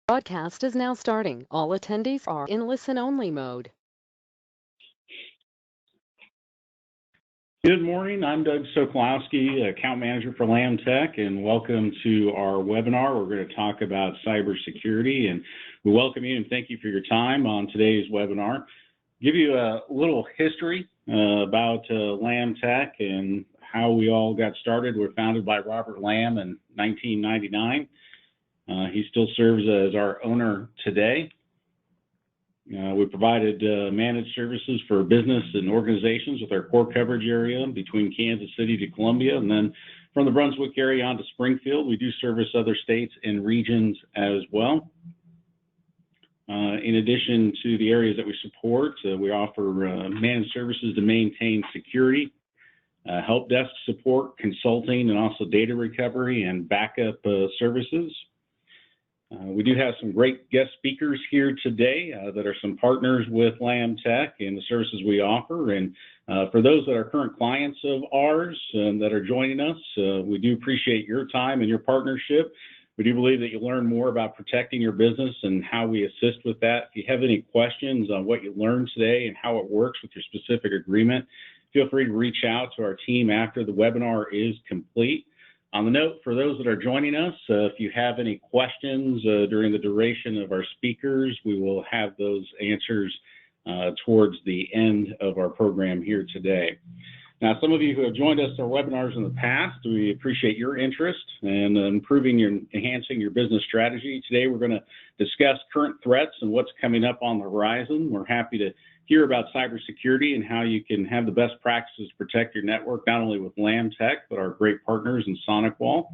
Broadcast is now starting. All attendees are in listen-only mode. Good morning. I'm Doug Sokolowski, Account Manager for LammTech, and welcome to our webinar. We're going to talk about cybersecurity, and we welcome you and thank you for your time on today's webinar. Give you a little history about LammTech and how we all got started. We're founded by Robert Lamb in 1999. He still serves as our owner today. We provided managed services for business and organizations with our core coverage area between Kansas City to Columbia, and then from the Brunswick area on to Springfield. We do service other states and regions as well. In addition to the areas that we support, we offer managed services to maintain security, help desk support, consulting, and also data recovery and backup services. We do have some great guest speakers here today that are some partners with LammTech and the services we offer. And for those that are current clients of ours that are joining us, we do appreciate your time and your partnership. We do believe that you'll learn more about protecting your business and how we assist with that. If you have any questions on what you learned today and how it works with your specific agreement, feel free to reach out to our team after the webinar is complete. On the note, for those that are joining us, if you have any questions during the duration of our speakers, we will have those answers towards the end of our program here today. Now, some of you who have joined us in our webinars in the past, we appreciate your interest in enhancing your business strategy. Today, we're going to discuss current threats and what's coming up on the horizon. We're happy to hear about cybersecurity and how you can have the best practices to protect your network, not only with LammTech, but our great partners in SonicWall.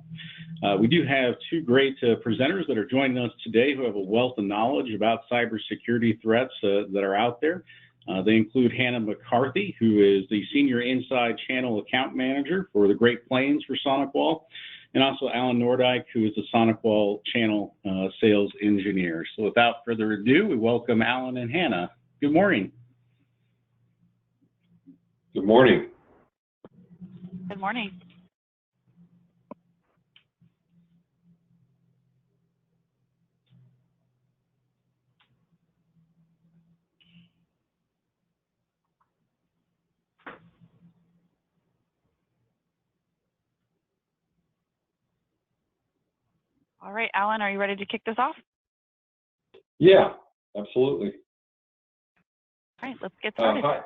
We do have two great presenters that are joining us today who have a wealth of knowledge about cybersecurity threats that are out there. They include Hannah McCarthy, who is the Senior Inside Channel Account Manager for the Great Plains for SonicWall, and also Alan Nordyke, who is the SonicWall Channel Sales Engineer. So without further ado, we welcome Alan and Hannah. Good morning. Good morning. Good morning. All right, Alan, are you ready to kick this off? Yeah, absolutely. All right, let's get started. Hi.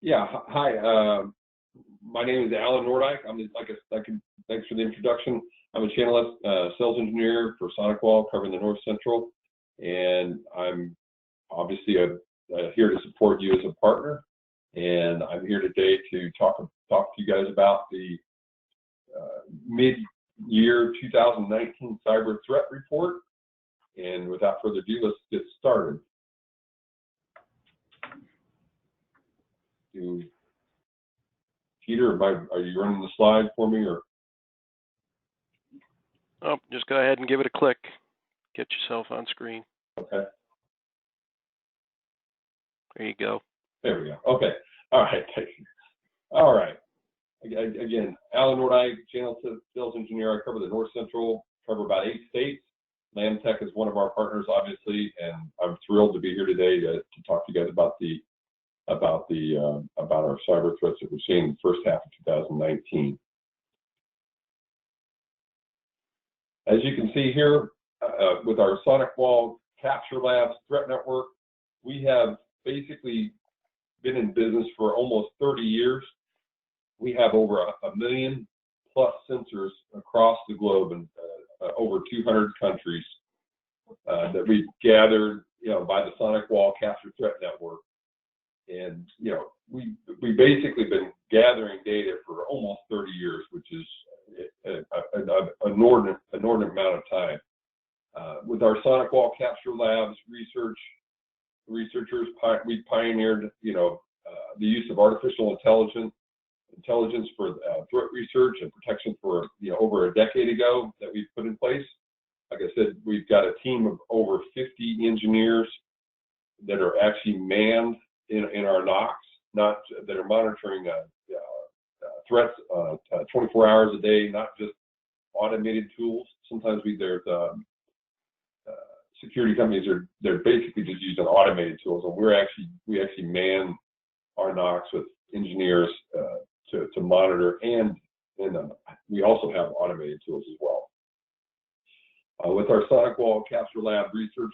Yeah, hi. My name is Alan Nordyke. Thanks for the introduction. I'm a channel sales engineer for SonicWall, covering the North Central, and I'm obviously here to support you as a partner. And I'm here today to talk to you guys about the mid-year 2019 cyber threat report. And without further ado, let's get started. Peter, are you running the slide for me, or? Oh, just go ahead and give it a click. Get yourself on screen. Okay. There you go. There we go. Okay. All right. Thank you. All right. Again, Alan Nordyke, channel sales engineer. I cover the North Central, cover about 8 states. LammTech is one of our partners, obviously, and I'm thrilled to be here today to talk to you guys about our cyber threats that we're seeing in the first half of 2019. As you can see here, with our SonicWall Capture Labs threat network, we have basically been in business for almost 30 years. We have over a million plus sensors across the globe in over 200 countries that we've gathered, by the SonicWall Capture Threat Network. And we've basically been gathering data for almost 30 years, which is an inordinate amount of time. With our SonicWall Capture Labs researchers, we pioneered the use of artificial intelligence for threat research and protection for over a decade ago that we've put in place. Like I said, we've got a team of over 50 engineers that are actually manned in our NOCs, that are monitoring threats 24 hours a day, not just automated tools. Sometimes there's security companies they're basically just using automated tools, and we actually man our NOCs with engineers to monitor, and we also have automated tools as well. With our SonicWall Capture Lab research,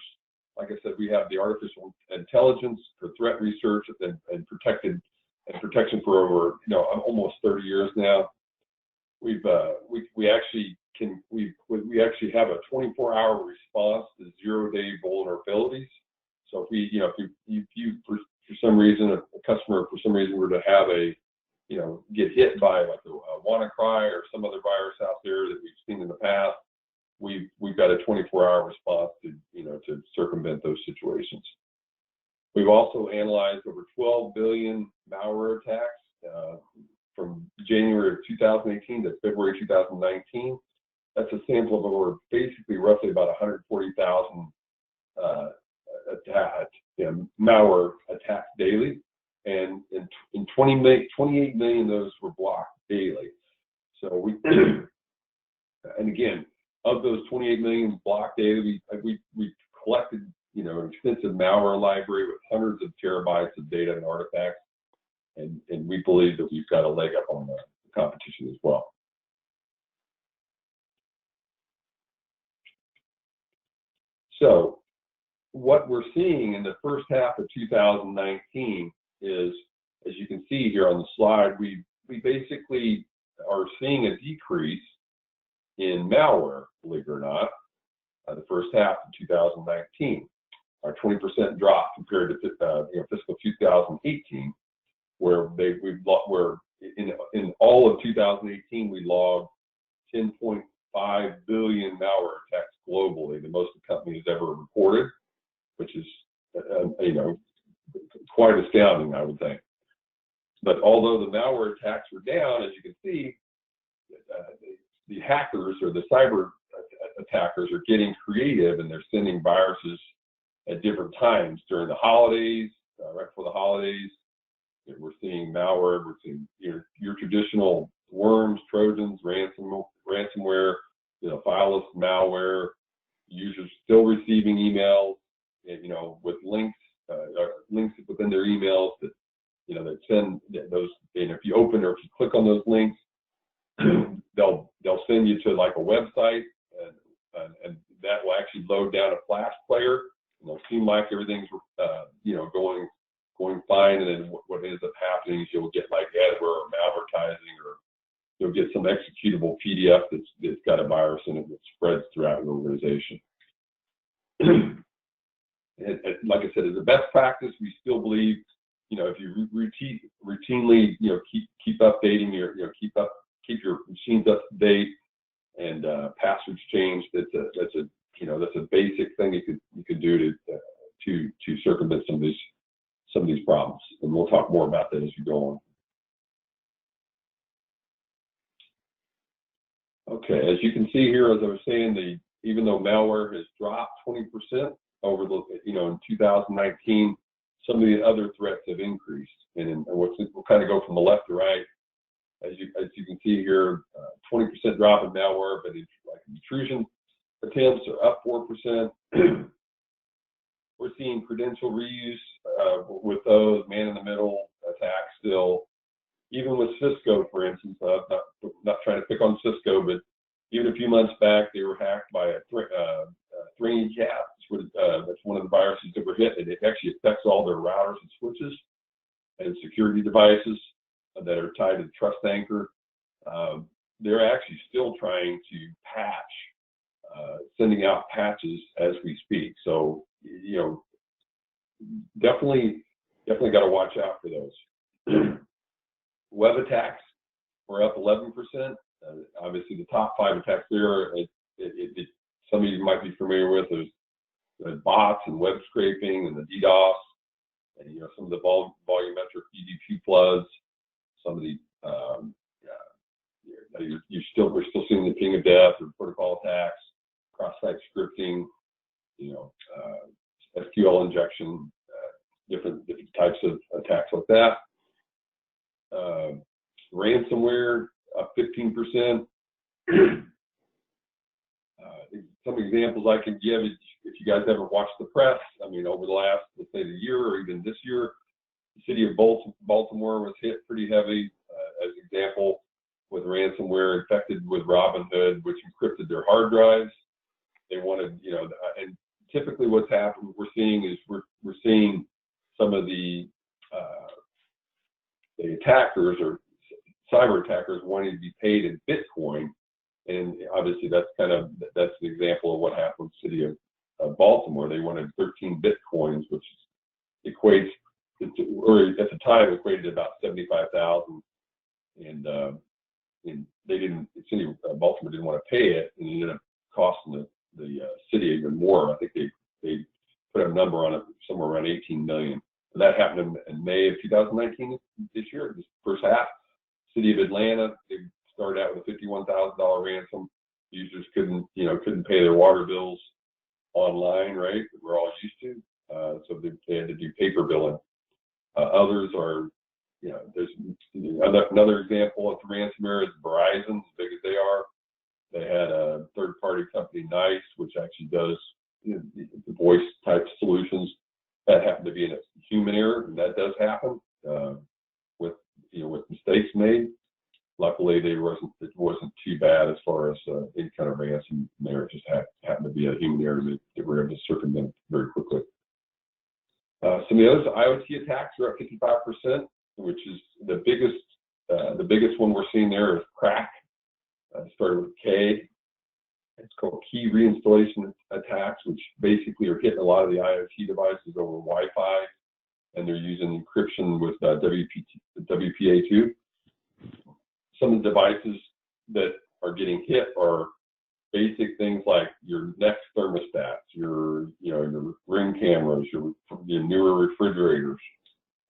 like I said, we have the artificial intelligence for threat research and protection for over almost 30 years now. We actually have a 24-hour response to 0-day vulnerabilities. So if you for some reason, a customer for some reason were to have get hit by like a WannaCry or some other virus out there that we've seen in the past, we've got a 24-hour response to circumvent those situations. We've also analyzed over 12 billion malware attacks from January of 2018 to February 2019. That's a sample of over basically roughly about 140,000 malware attacks daily, and 28 million of those were blocked daily. So and again, of those 28 million blocked daily, we collected an extensive malware library with hundreds of terabytes of data and artifacts, and we believe that we've got a leg up on the competition as well. So what we're seeing in the first half of 2019 is, as you can see here on the slide, we basically are seeing a decrease in malware, believe it or not, the first half of 2019. Our 20% drop compared to fiscal 2018, where in all of 2018 we logged 10.5 billion malware attacks globally, the most the company has ever reported, which is quite astounding, I would think. But although the malware attacks were down, as you can see, the hackers or the cyber attackers are getting creative, and they're sending viruses at different times during the holidays, right before the holidays. We're seeing malware. We're seeing your traditional worms, Trojans, ransomware, fileless malware. Users still receiving emails, with links within their emails that that send those. And if you open or if you click on those links, they'll send you to like a website, and that will actually load down a Flash player. And it'll seem like everything's going fine, and then what ends up happening is you'll get like adware or malvertising, or you'll get some executable PDF that's got a virus in it that spreads throughout your organization. And like I said, as a best practice, we still believe, if you routinely, keep updating keep your machines up to date, and passwords changed. That's a basic thing you could do to circumvent some of these problems. And we'll talk more about that as we go on. Okay, as you can see here, as I was saying, even though malware has dropped 20% over in 2019, some of the other threats have increased. And we'll kind of go from the left to right. As you can see here, 20% drop in malware, but intrusion attempts are up 4%. We're seeing credential reuse with those man-in-the-middle attacks still. Even with Cisco, for instance, not trying to pick on Cisco, but even a few months back, they were hacked by a Threaty cat. That's one of the viruses that were hit, and it actually affects all their routers and switches and security devices that are tied to the Trust Anchor. They're actually still trying to patch, sending out patches as we speak. So, definitely got to watch out for those. Web attacks were up 11%. Obviously, the top 5 attacks there, some of you might be familiar with, there's bots and web scraping and the DDoS, and some of the volumetric EDP floods. Some of the we're still seeing the ping of death or protocol attacks, cross-site scripting, SQL injection, different types of attacks like that. Ransomware up 15%. some examples I can give, if you guys haven't watched the press, I mean, over the last, let's say, the year or even this year, the city of Baltimore was hit pretty heavy, as an example, with ransomware infected with Robinhood, which encrypted their hard drives. They wanted, and typically what's happened, we're seeing some of the attackers or cyber attackers wanting to be paid in Bitcoin, and obviously that's an example of what happened in the city of Baltimore. They wanted 13 Bitcoins, which equates to, or at the time equated to about 75,000, and they didn't. The city of Baltimore didn't want to pay it, and it ended up costing the city even more. I think they put a number on it somewhere around 18 million. And that happened in May of 2019, this year, this first half. City of Atlanta, they started out with a $51,000 ransom. Users couldn't pay their water bills online, right? That we're all used to. So they had to do paper billing. Others are, there's another example of ransomware is Verizon, as big as they are. They had a third-party company, NICE, which actually does the voice type solutions. That happened to be a human error, and that does happen with mistakes made. Luckily, it wasn't too bad as far as any kind of ransomware. It just happened to be a human error that they were able to circumvent very quickly. Some of the other IoT attacks are up 55%, which is the biggest one we're seeing there is crack. Started with K. It's called key reinstallation attacks, which basically are hitting a lot of the IoT devices over Wi-Fi, and they're using encryption with WPA2. Some of the devices that are getting hit are basic things like your Nest thermostats, your Ring cameras, your newer refrigerators,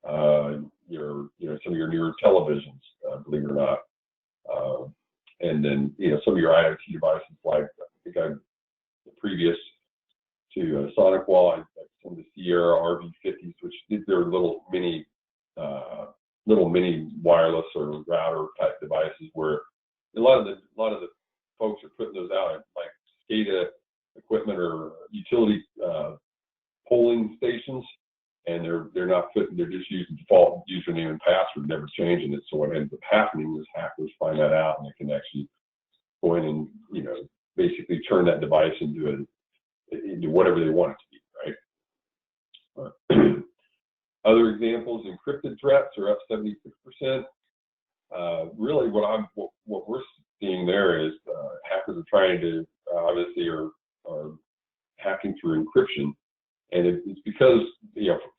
some of your newer televisions, believe it or not. And then, some of your IoT devices, like I think previous to SonicWall, I some of the Sierra RV50s, which they're little mini wireless or router type devices, where a lot of the folks are putting those out at like SCADA equipment or utility polling stations, and they're just using default username and password, never changing it. So what ends up happening is hackers find that out, and they can actually go in and basically turn that device into whatever they want it to be, right? Other examples, encrypted threats are up 76%. Really, what we're seeing there is hackers are trying to obviously are hacking through encryption. And it's because,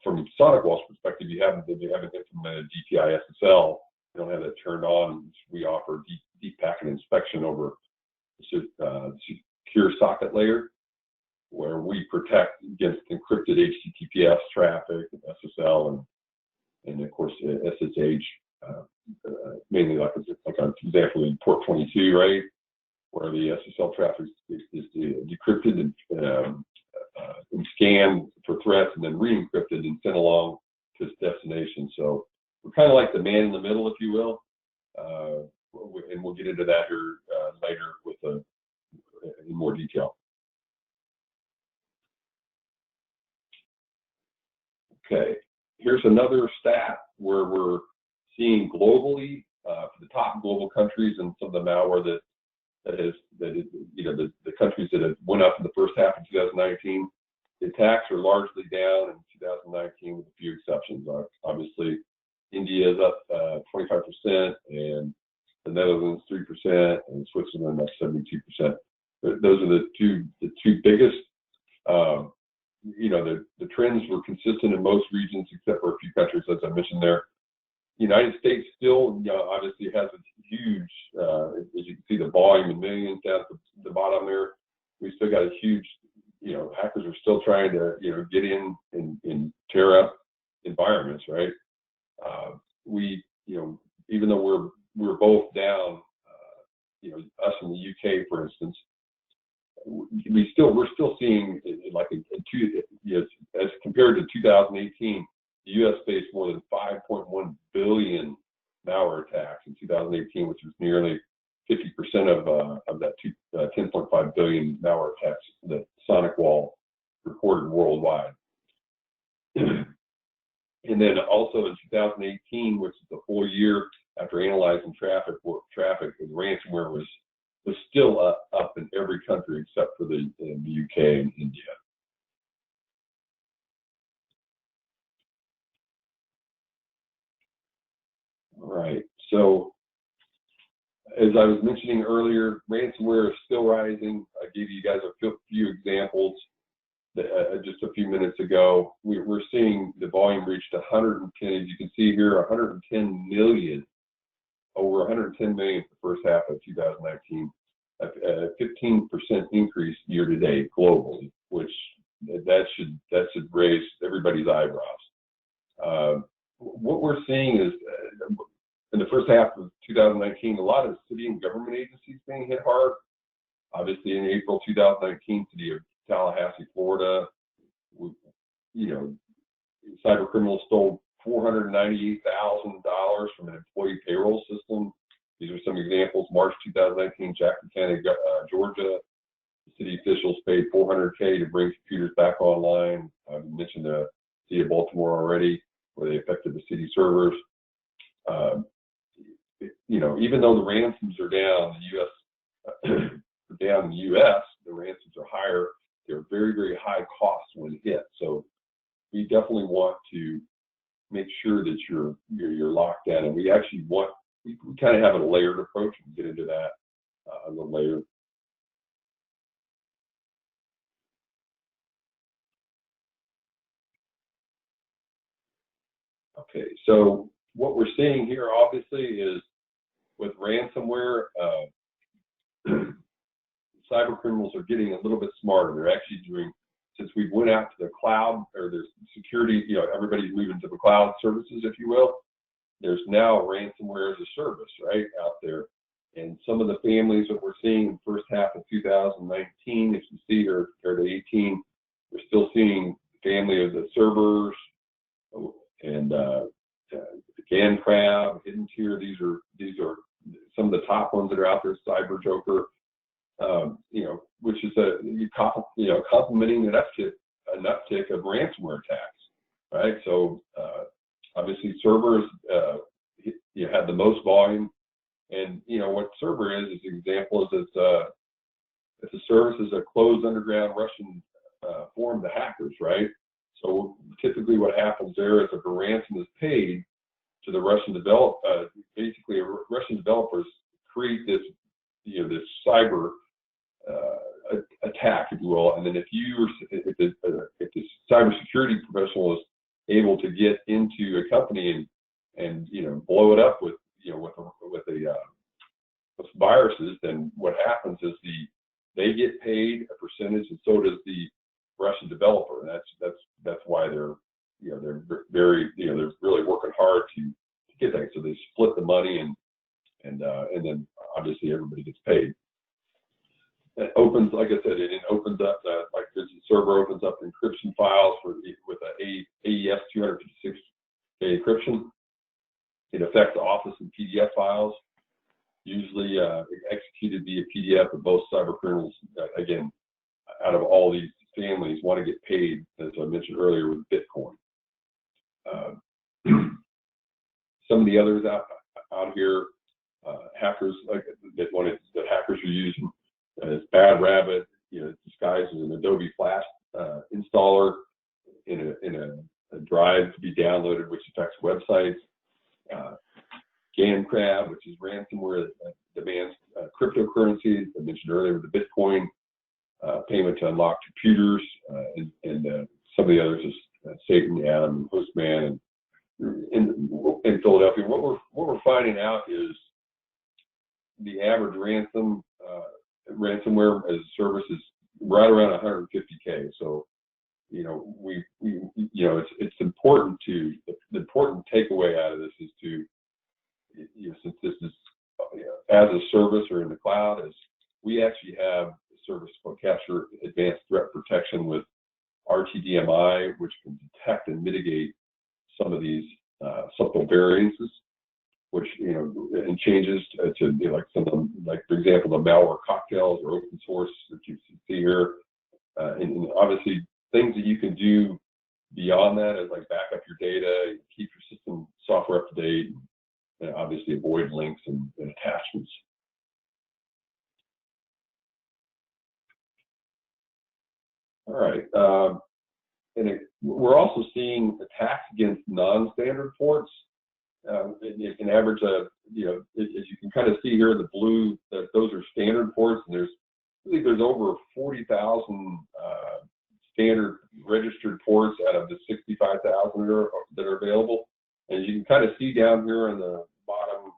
from SonicWall's perspective, you haven't implemented DPI SSL. You don't have that turned on. We offer deep packet inspection over the secure socket layer, where we protect against encrypted HTTPS traffic, SSL, and of course SSH, mainly like an example in port 22, right, where the SSL traffic is decrypted and scanned for threats, and then re-encrypted and sent along to its destination. So we're kind of like the man in the middle, if you will, and we'll get into that here later in more detail. Okay, here's another stat where we're seeing globally for the top global countries and some of the malware the countries that have went up in the first half of 2019. The attacks are largely down in 2019 with a few exceptions. Obviously, India is up 25%, and the Netherlands 3%, and Switzerland up 72%. Those are the two biggest. The trends were consistent in most regions except for a few countries, as I mentioned there. The United States still, obviously has a huge, as you can see, the volume in millions down at the bottom there. We still got a huge, hackers are still trying to, get in and tear up environments, right? Even though we're both down, us in the UK, for instance, we're still seeing as compared to 2018, the U.S. faced more than 5.1 billion malware attacks in 2018, which was nearly of that 10.5 billion malware attacks that SonicWall reported worldwide. And then also in 2018, which is the full year after analyzing traffic, the ransomware was still up in every country except for the UK and India. All right, so as I was mentioning earlier, ransomware is still rising. I gave you guys a few examples just a few minutes ago. We're seeing the volume reached 110, as you can see here, 110 million, over 110 million for the first half of 2019, a 15% increase year to date globally, which that should raise everybody's eyebrows. What we're seeing is in the first half of 2019, a lot of city and government agencies being hit hard. Obviously, in April 2019, city of Tallahassee, Florida, cyber criminals stole $498,000 from an employee payroll system. These are some examples. March 2019, Jackson County, Georgia, the city officials paid $400K to bring computers back online. I mentioned the city of Baltimore already, where they affected the city servers. Even though the ransoms are down, the U.S., the ransoms are higher. They're very, very high costs when hit. So we definitely want to make sure that you're locked down. And we actually we kind of have a layered approach. We'll get into that a little later. Okay, so what we're seeing here obviously is with ransomware, cyber criminals are getting a little bit smarter. They're actually doing, since we went out to the cloud, or there's security, everybody's moving to the cloud services, if you will. There's now ransomware as a service, right, out there. And some of the families that we're seeing in the first half of 2019, if you see here compared to 18, we're still seeing the family of the servers and ENCRYPTED, Hidden Tier. These are some of the top ones that are out there. Cyber Joker, which is complementing an uptick of ransomware attacks, right? So obviously servers had the most volume, and what server is an example is it's a service is a closed underground Russian form to hackers, right? So typically what happens there is if a ransom is paid to the Russian basically Russian developers create this this cyber attack, if you will, and then if the cybersecurity professional is able to get into a company and blow it up with viruses, then what happens is they get paid a percentage, and so does the Russian developer, and that's why they're very they're really working hard to get that. So they split the money, and then obviously everybody gets paid. It opens, like I said, it opens up like this server opens up encryption files with a AES 256K encryption. It affects Office and PDF files, usually executed via PDF. But both cyber criminals, again, out of all these families, want to get paid, as I mentioned earlier, with Bitcoin. Some of the others out here, hackers that hackers are using is Bad Rabbit, disguised as an Adobe Flash installer in a drive to be downloaded, which affects websites. ENCRYPTED, which is ransomware that demands cryptocurrencies. I mentioned earlier with the Bitcoin payment to unlock computers, and some of the others is Satan, Adam, and Postman, and in Philadelphia. What we're finding out is the average ransomware as a service is right around 150K. So it's important the important takeaway out of this is to since this is as a service or in the cloud, is we actually have a service called Capture Advanced Threat Protection with RTDMI, which can detect and mitigate some of these subtle variances. which, and changes to like some of them, like for example, the malware cocktails or open source that you see here. And obviously things that you can do beyond that is like back up your data, keep your system software up to date, and obviously avoid links and attachments. All right. We're also seeing attacks against non-standard ports. You can average as you can kind of see here in the blue, that those are standard ports, and I think there's over 40,000 standard registered ports out of the 65,000 that are available. And you can kind of see down here on the bottom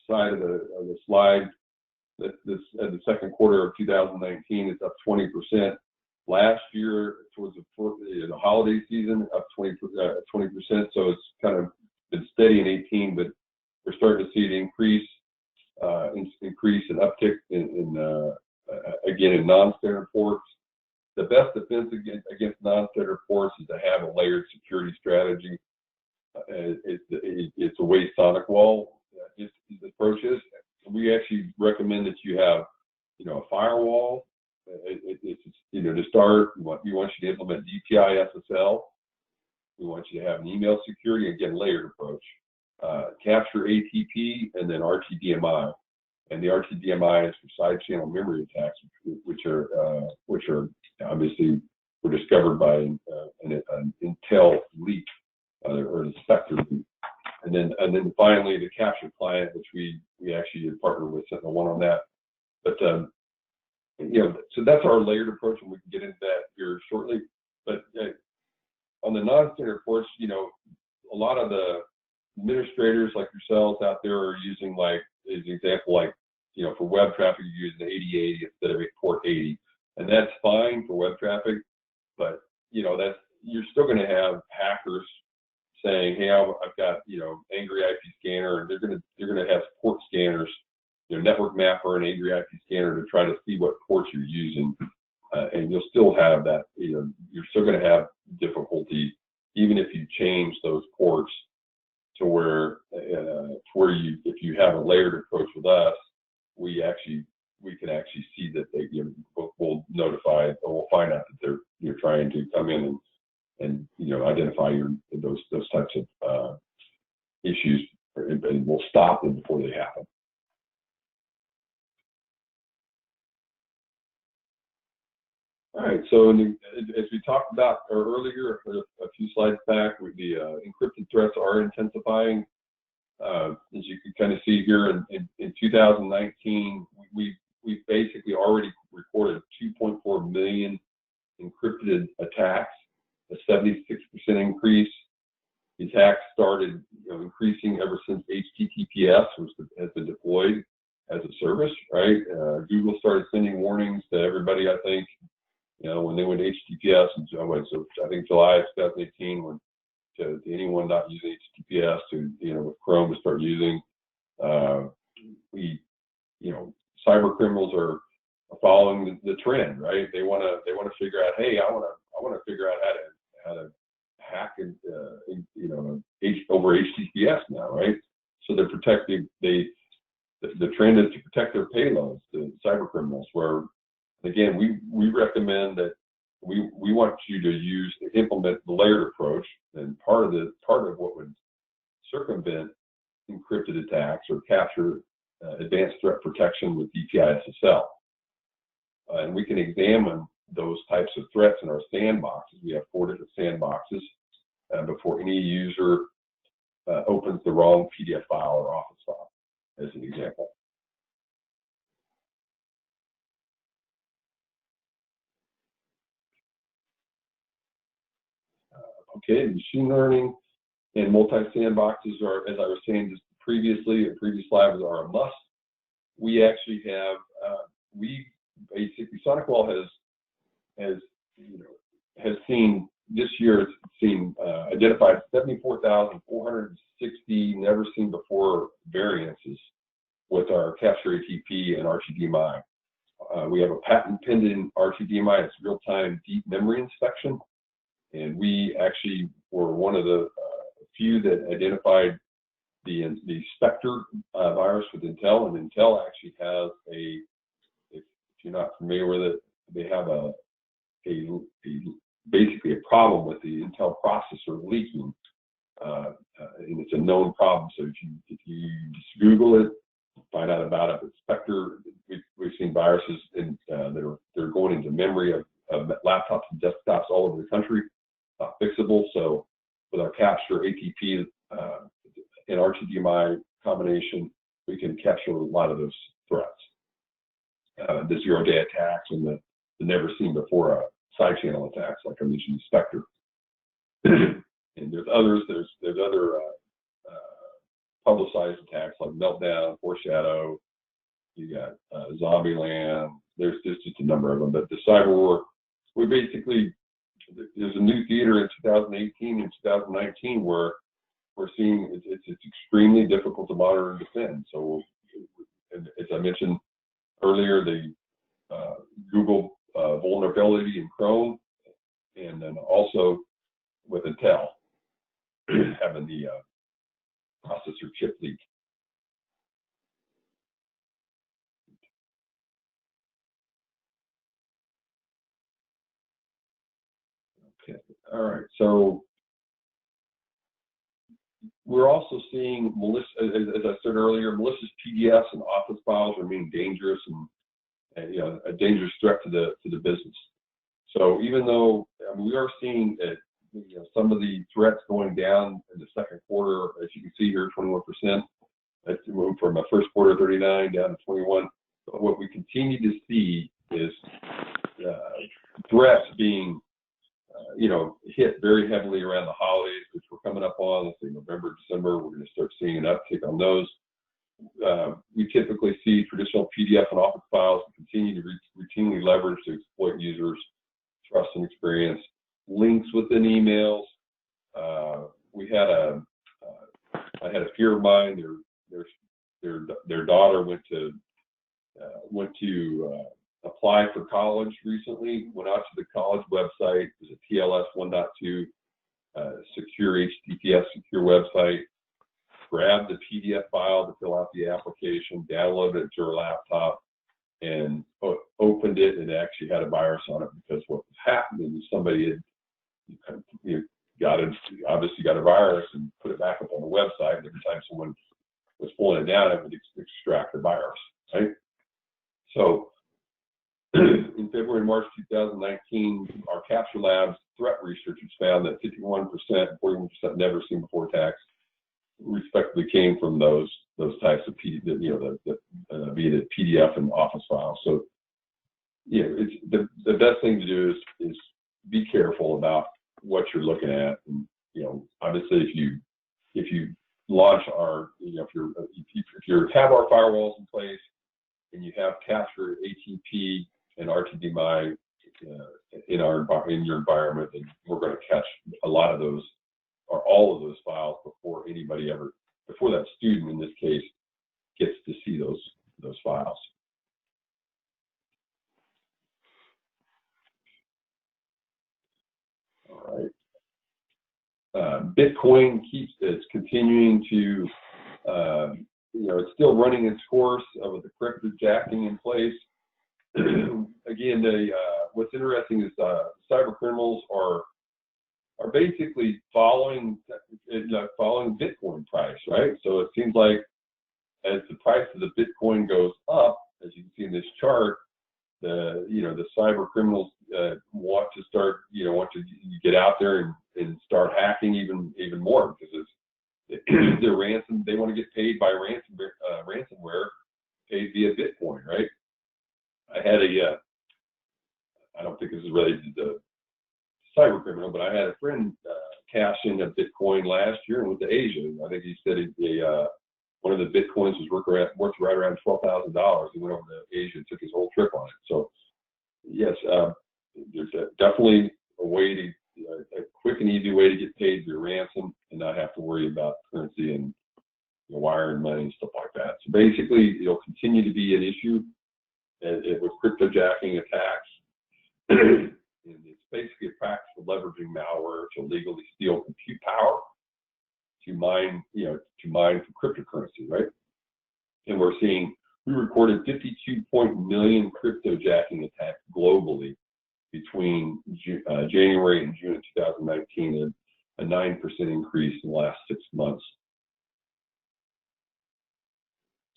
side of the slide that the second quarter of 2019 is up 20%. Last year, towards the holiday season, up 20%. So it's kind of been steady in 18, but we're starting to see an increase and uptick again in non-standard ports. The best defense against non-standard ports is to have a layered security strategy. It's the way SonicWall approaches. We actually recommend that you have, a firewall. To start, we want you to implement DPI SSL. We want you to have an email security, again, layered approach. Capture ATP, and then RTDMI. And the RTDMI is for side channel memory attacks, which are obviously were discovered by an Intel leak or an Spectre leak. And then finally the capture client, which we actually partnered with SentinelOne on that. But so that's our layered approach, and we can get into that here shortly. But on the non-standard ports, a lot of the administrators like yourselves out there are using, like, as an example, like, for web traffic, you're using 8080 instead of port 80. And that's fine for web traffic, but, you're still going to have hackers saying, hey, I've got, Angry IP Scanner, and they're going to have port scanners, Network Mapper and Angry IP Scanner to try to see what ports you're using. And you'll still have that, you're still going to have difficulty, even if you change those ports to where if you have a layered approach with us, we can actually see that they will notify, or we'll find out that you're trying to come in and identify those types of issues, and we'll stop them before they happen. All right, so as we talked about earlier, a few slides back, the encrypted threats are intensifying. As you can kind of see here, in 2019, we basically already recorded 2.4 million encrypted attacks, a 76% increase. The attacks started increasing ever since HTTPS has been deployed as a service, right? Google started sending warnings to everybody, I think, when they went to HTTPS, so I think July of 2018, when to anyone not using HTTPS to, with Chrome to start using, cyber criminals are following the trend, right? They want to figure out, hey, I want to figure out how to hack over HTTPS now, right? So they're protecting the trend is to protect their payloads, the cyber criminals, where, again, we recommend that we want you to implement the layered approach, and part of what would circumvent encrypted attacks or capture advanced threat protection with DPI SSL. And we can examine those types of threats in our sandboxes. We have 4 different sandboxes before any user opens the wrong PDF file or Office file, as an example. Okay, machine learning and multi-sandboxes are, as I was saying just previously, in previous slides, are a must. We actually have, SonicWall has seen, this year, it's seen, identified 74,460 never seen before variances with our capture ATP and RTDMI. We have a patent pending RTDMI, it's real-time deep memory inspection. And we actually were one of the few that identified the Spectre virus with Intel, and Intel actually has if you're not familiar with it, they have basically a problem with the Intel processor leaking, and it's a known problem. So if you just Google it, find out about it. But Spectre, we've seen viruses that are going into memory of laptops and desktops all over the country, not fixable. So with our capture ATP and RTDMI combination, we can capture a lot of those threats. The zero-day attacks and the never seen before side channel attacks, like I mentioned, Spectre. And there's others. There's other publicized attacks like Meltdown, Foreshadow. You got Zombieland. There's just a number of them. But the cyber war, there's a new theater in 2018 and 2019 where we're seeing it's extremely difficult to monitor and defend. So, as I mentioned earlier, the Google vulnerability in Chrome, and then also with Intel having the processor chip leak. Okay, all right. So we're also seeing malicious, as I said earlier, malicious PDFs and Office files remain dangerous and a dangerous threat to the business. So even though we are seeing some of the threats going down in the second quarter, as you can see here, 21%. That's moved from a first quarter 39 down to 21. But what we continue to see is threats being hit very heavily around the holidays, which we're coming up on. Let's say November, December, we're going to start seeing an uptick on those. We typically see traditional PDF and Office files continue to routinely leverage to exploit users' trust and experience. Links within emails. I had a peer of mine. Their daughter went to apply for college recently. Went out to the college website. It was a TLS 1.2 secure HTTPS secure website. Grabbed the PDF file to fill out the application, downloaded it to her laptop, and opened it, and it actually had a virus on it, because what was happening is somebody had obviously got a virus and put it back up on the website. And every time someone was pulling it down, it would extract the virus, right? So in February and March 2019, our Capture Labs threat researchers found that 51% and 41% never seen before attacks respectively came from those types of be it PDF and Office files. So it's the best thing to do is be careful about what you're looking at. And obviously if you launch our if you have our firewalls in place and you have capture ATP and RTDMI in your environment, then we're going to catch a lot of those or all of those files before that student in this case gets to see those files. All right. Bitcoin it's continuing to it's still running its course with the cryptojacking in place. Again, what's interesting is cyber criminals are basically following Bitcoin price, right? So it seems like as the price of the Bitcoin goes up, as you can see in this chart, the cyber criminals want to get out there and start hacking even more, because they're ransom. They want to get paid by ransomware paid via Bitcoin, right? I had I don't think this is related to cyber criminal, but I had a friend cash in a Bitcoin last year and went to Asia. I think he said one of the Bitcoins was worth right around $12,000. He went over to Asia and took his whole trip on it. So yes, there's definitely a quick and easy way to get paid via ransom and not have to worry about currency and wiring money and stuff like that. So basically, it'll continue to be an issue with cryptojacking attacks. And it's basically a practice of leveraging malware to legally steal compute power mine, to mine for cryptocurrency, right? And we recorded 52 million cryptojacking attacks globally between January and June of 2019, and a 9% increase in the last 6 months.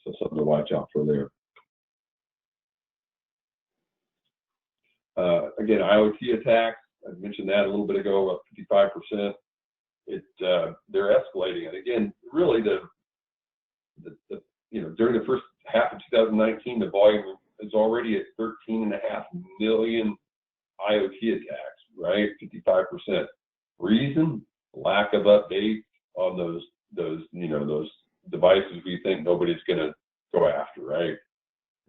So something to watch out for there. Again, IoT attacks, I mentioned that a little bit ago, about 55%. They're escalating, and again, really during the first half of 2019, the volume is already at 13.5 million IoT attacks, right? 55%. Reason? Lack of updates on those devices we think nobody's going to go after, right?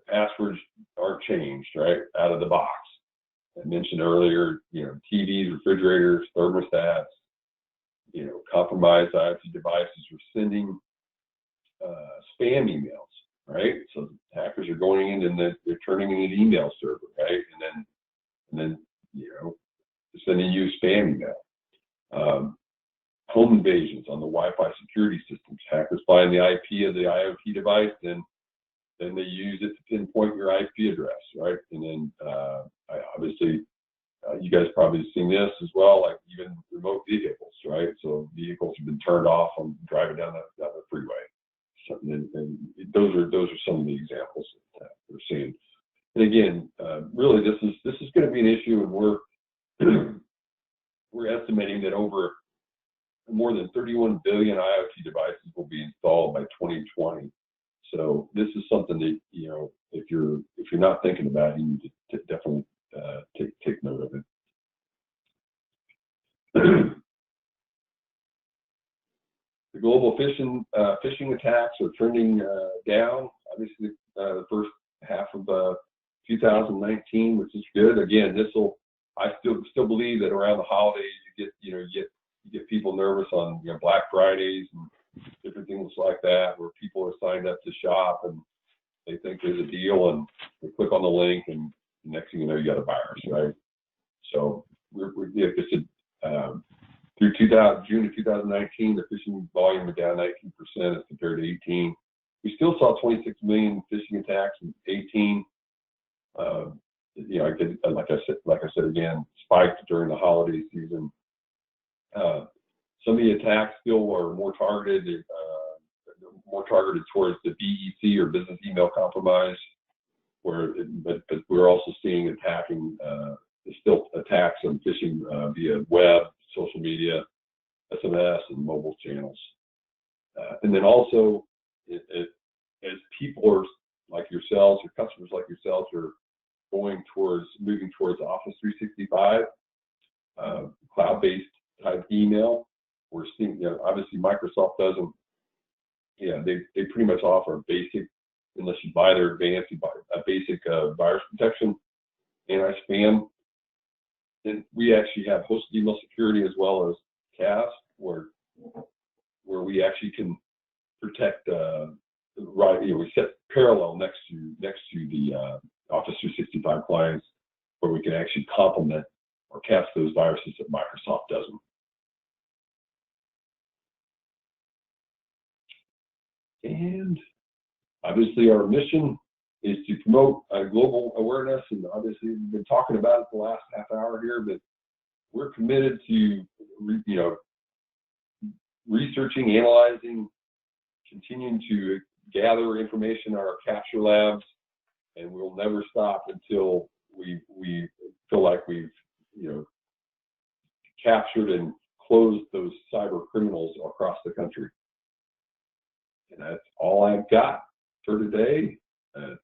Passwords aren't changed, right, out of the box. I mentioned earlier, TVs, refrigerators, thermostats, compromised IoT devices are sending spam emails, right? So hackers are going in and they're turning in an email server, right? And then sending you spam email. Home invasions on the Wi-Fi security systems. Hackers find the IP of the IoT device, then they use it to pinpoint your IP address, right? And then obviously, you guys probably seen this as well, like even remote vehicles, right? So vehicles have been turned off on driving down the freeway. And those are some of the examples that we're seeing. And again, really, this is going to be an issue, and we're estimating that over more than 31 billion IoT devices will be installed by 2020. So this is something that if you're not thinking about it, you need to definitely take note of it. The global phishing attacks are trending down. Obviously, the first half of 2019, which is good. Again, I still believe that around the holidays you get people nervous on Black Fridays and different things like that, where people are signed up to shop and they think there's a deal and they click on the link, and the next thing you know, you got a virus, right? So through June of 2019, the phishing volume was down 19% as compared to 18. We still saw 26 million phishing attacks in 18. Like I said again, spiked during the holiday season. Some of the attacks still are more targeted towards the BEC or business email compromise, but we're also seeing still attacks on phishing via web, social media, SMS, and mobile channels. And then also, as people are like yourselves, or customers like yourselves, are moving towards Office 365, cloud-based type email, we're seeing, obviously Microsoft doesn't, they pretty much offer a basic, unless you buy their advanced, you buy a basic virus protection, anti-spam. And we actually have hosted email security as well as CAS, where we actually can protect we set parallel next to the Office 365 clients, where we can actually complement or catch those viruses that Microsoft doesn't. And obviously our mission is to promote global awareness, and obviously we've been talking about it the last half hour here, but we're committed to researching, analyzing, continuing to gather information in our capture labs, and we'll never stop until we feel like we've captured and closed those cyber criminals across the country. And that's all I've got for today.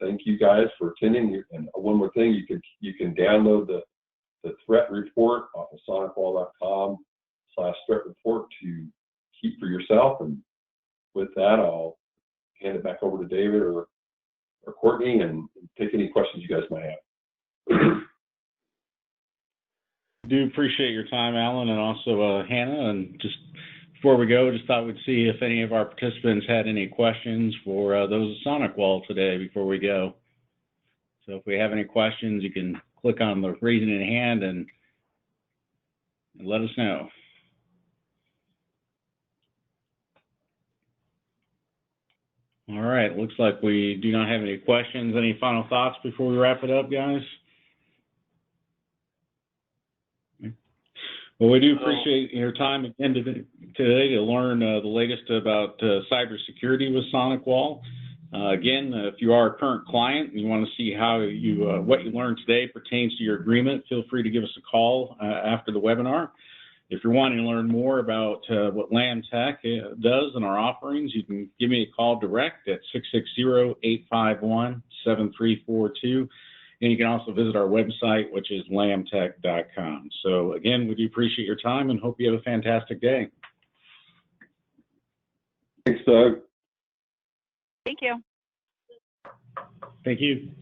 Thank you guys for attending. And one more thing, you can download the threat report off of sonicwall.com/threat report to keep for yourself. And with that, I'll hand it back over to David or Courtney and take any questions you guys might have. Do appreciate your time, Alan, and also Hannah. And just before we go, just thought we'd see if any of our participants had any questions for those at SonicWall today before we go. So if we have any questions, you can click on the raising in hand and let us know. All right, looks like we do not have any questions. Any final thoughts before we wrap it up, guys? Well, we do appreciate your time again today to learn the latest about cybersecurity with SonicWall. Again, if you are a current client and you want to see how what you learned today pertains to your agreement, feel free to give us a call after the webinar. If you're wanting to learn more about what LammTech does and our offerings, you can give me a call direct at 660-851-7342. And you can also visit our website, which is LammTech.com. So again, we do appreciate your time and hope you have a fantastic day. Thanks, Doug. Thank you. Thank you.